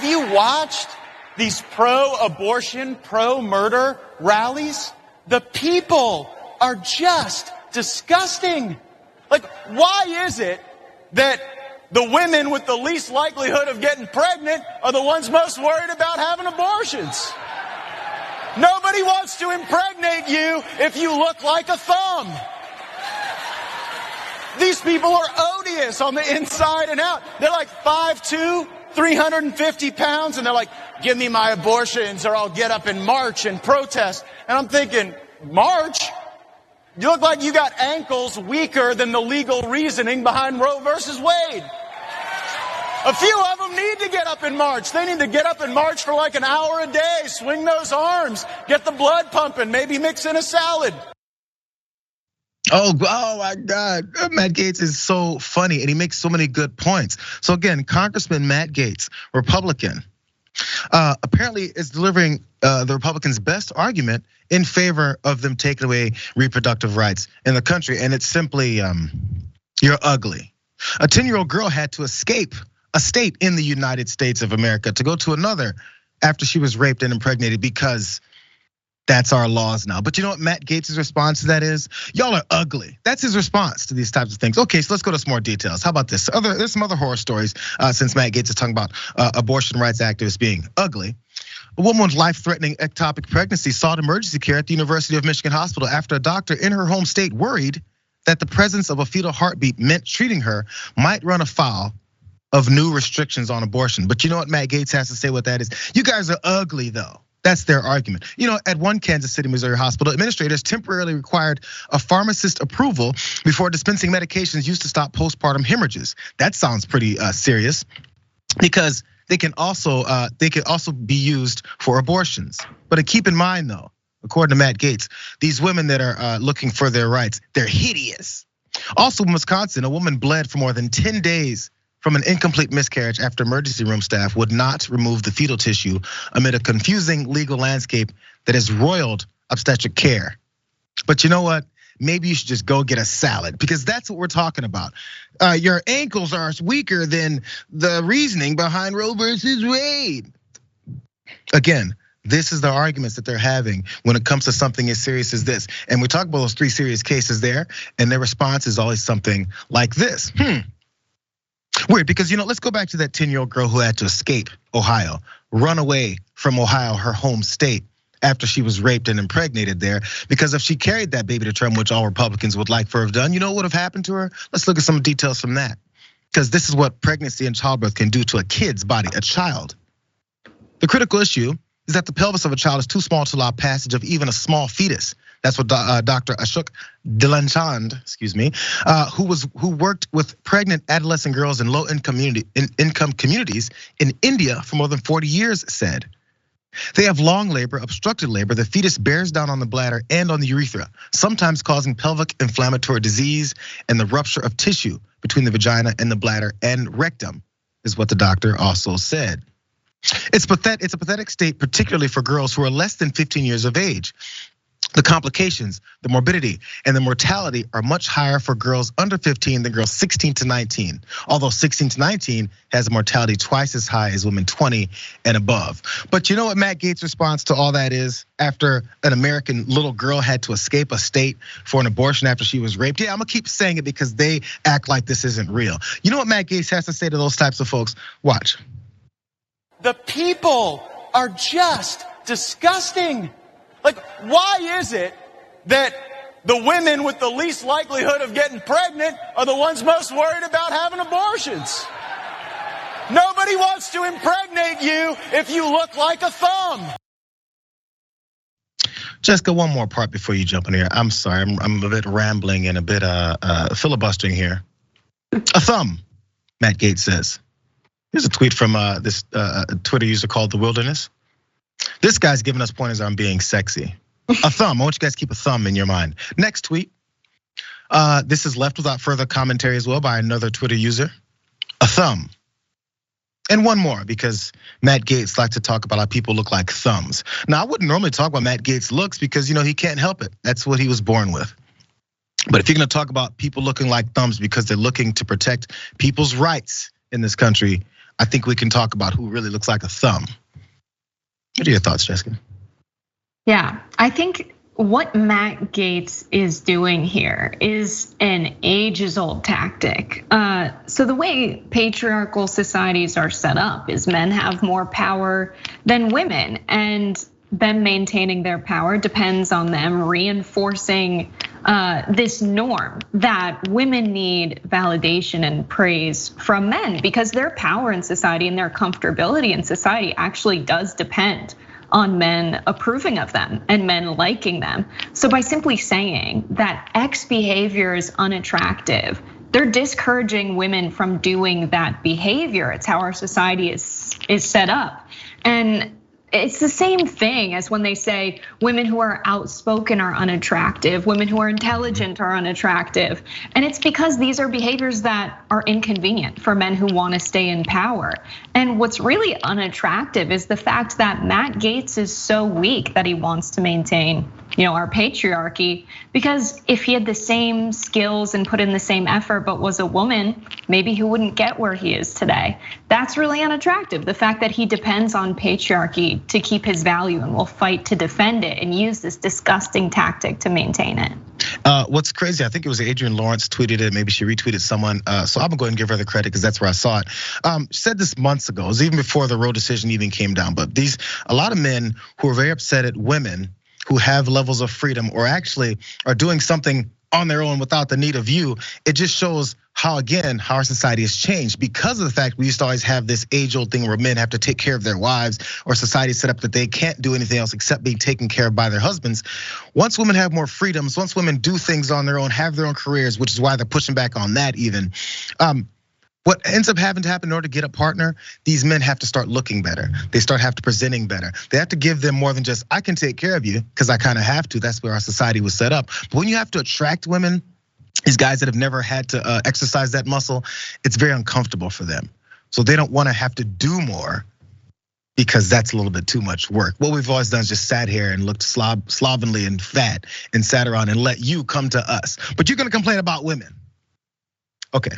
you watched these pro-abortion, pro-murder rallies? The people are just disgusting. Like, why is it that the women with the least likelihood of getting pregnant are the ones most worried about having abortions? Nobody wants to impregnate you if you look like a thumb. These people are odious on the inside and out. They're like 5'2", 350 pounds, and they're like, give me my abortions or I'll get up and march and protest. And I'm thinking, march? You look like you got ankles weaker than the legal reasoning behind Roe versus Wade. A few of them need to get up and march. They need to get up and march for like an hour a day, swing those arms, get the blood pumping, maybe mix in a salad. Oh my God. Matt Gaetz is so funny and he makes so many good points. So again, Congressman Matt Gaetz, Republican, apparently is delivering the Republicans' best argument in favor of them taking away reproductive rights in the country. And it's simply, you're ugly. A 10-year-old girl had to escape a state in the United States of America to go to another after she was raped and impregnated because that's our laws now. But you know what Matt Gaetz' response to that is? Y'all are ugly. That's his response to these types of things. Okay, so let's go to some more details. How about this? There's some other horror stories since Matt Gaetz is talking about abortion rights activists being ugly. A woman with life-threatening ectopic pregnancy sought emergency care at the University of Michigan Hospital after a doctor in her home state worried that the presence of a fetal heartbeat meant treating her might run afoul of new restrictions on abortion. But you know what Matt Gaetz has to say with that is, you guys are ugly though. That's their argument. You know, at one Kansas City, Missouri hospital, administrators temporarily required a pharmacist approval before dispensing medications used to stop postpartum hemorrhages. That sounds pretty serious because they can also be used for abortions. But keep in mind though, according to Matt Gaetz, these women that are looking for their rights, they're hideous. Also in Wisconsin, a woman bled for more than 10 days from an incomplete miscarriage after emergency room staff would not remove the fetal tissue amid a confusing legal landscape that has roiled obstetric care. But you know what? Maybe you should just go get a salad because that's what we're talking about. Your ankles are weaker than the reasoning behind Roe versus Wade. Again, this is the arguments that they're having when it comes to something as serious as this. And we talk about those 3 serious cases there, and their response is always something like this. Weird, because let's go back to that 10-year-old girl who had to escape Ohio, run away from Ohio, her home state, after she was raped and impregnated there. Because if she carried that baby to term, which all Republicans would like for her to have done, you know what would have happened to her? Let's look at some details from that. Because this is what pregnancy and childbirth can do to a kid's body, a child. The critical issue is that the pelvis of a child is too small to allow passage of even a small fetus. That's what Dr. Ashok Dilanchand, who worked with pregnant adolescent girls in low-income communities in India for more than 40 years, said. They have long labor, obstructed labor. The fetus bears down on the bladder and on the urethra, sometimes causing pelvic inflammatory disease and the rupture of tissue between the vagina and the bladder and rectum, is what the doctor also said. It's a pathetic state, particularly for girls who are less than 15 years of age. The complications, the morbidity, and the mortality are much higher for girls under 15 than girls 16 to 19. Although 16 to 19 has a mortality twice as high as women 20 and above. But you know what Matt Gaetz' response to all that is? After an American little girl had to escape a state for an abortion after she was raped. Yeah, I'm gonna keep saying it because they act like this isn't real. You know what Matt Gaetz has to say to those types of folks? Watch. The people are just disgusting. Like, why is it that the women with the least likelihood of getting pregnant are the ones most worried about having abortions? Nobody wants to impregnate you if you look like a thumb. Jessica, one more part before you jump in here. I'm sorry, I'm a bit rambling and a bit filibustering here. A thumb, Matt Gaetz says. Here's a tweet from this Twitter user called The Wilderness. This guy's giving us pointers on being sexy. A thumb, I want you guys to keep a thumb in your mind. Next tweet, this is left without further commentary as well by another Twitter user. A thumb. And one more, because Matt Gaetz likes to talk about how people look like thumbs. Now, I wouldn't normally talk about Matt Gaetz' looks because he can't help it. That's what he was born with. But if you're gonna talk about people looking like thumbs because they're looking to protect people's rights in this country, I think we can talk about who really looks like a thumb. What are your thoughts, Jessica? Yeah, I think what Matt Gaetz is doing here is an ages-old tactic. So the way patriarchal societies are set up is men have more power than women, and them maintaining their power depends on them reinforcing this norm that women need validation and praise from men, because their power in society and their comfortability in society actually does depend on men approving of them and men liking them. So by simply saying that X behavior is unattractive, they're discouraging women from doing that behavior. It's how our society is set up. And it's the same thing as when they say women who are outspoken are unattractive, women who are intelligent are unattractive. And it's because these are behaviors that are inconvenient for men who want to stay in power. And what's really unattractive is the fact that Matt Gaetz is so weak that he wants to maintain, our patriarchy, because if he had the same skills and put in the same effort but was a woman, maybe he wouldn't get where he is today. That's really unattractive. The fact that he depends on patriarchy to keep his value and will fight to defend it and use this disgusting tactic to maintain it. What's crazy, I think it was Adrienne Lawrence tweeted it, maybe she retweeted someone. So I'm gonna go ahead and give her the credit because that's where I saw it. She said this months ago, it was even before the Roe decision even came down. But a lot of men who are very upset at women who have levels of freedom or actually are doing something on their own without the need of you, it just shows how our society has changed because of the fact we used to always have this age-old thing where men have to take care of their wives, or society set up that they can't do anything else except being taken care of by their husbands. Once women have more freedoms, once women do things on their own, have their own careers, which is why they're pushing back on that even. What ends up having to happen in order to get a partner, these men have to start looking better. They have to presenting better. They have to give them more than just, I can take care of you, because I kind of have to. That's where our society was set up. But when you have to attract women, these guys that have never had to exercise that muscle, it's very uncomfortable for them. So they don't want to have to do more because that's a little bit too much work. What we've always done is just sat here and looked slovenly and fat and sat around and let you come to us. But you're gonna complain about women. Okay.